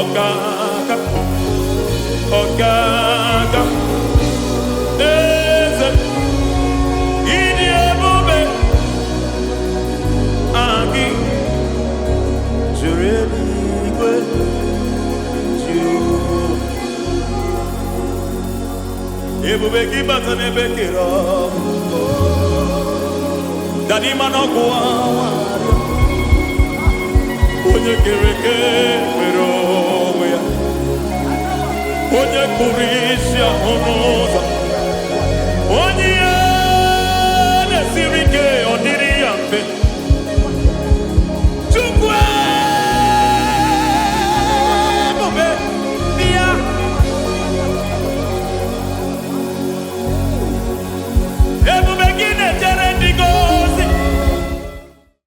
Ọ̀gágá, ọ̀gágá, eze, ịdị ebube, anyị juru eluigwe juu. Ebube gị bata n'ebe kere ọgụ, dadi mana ọgụ awarịọ, onye kere eke nwere onwe ya, onye kpụrụ isi ahụ n'ụzọ, onye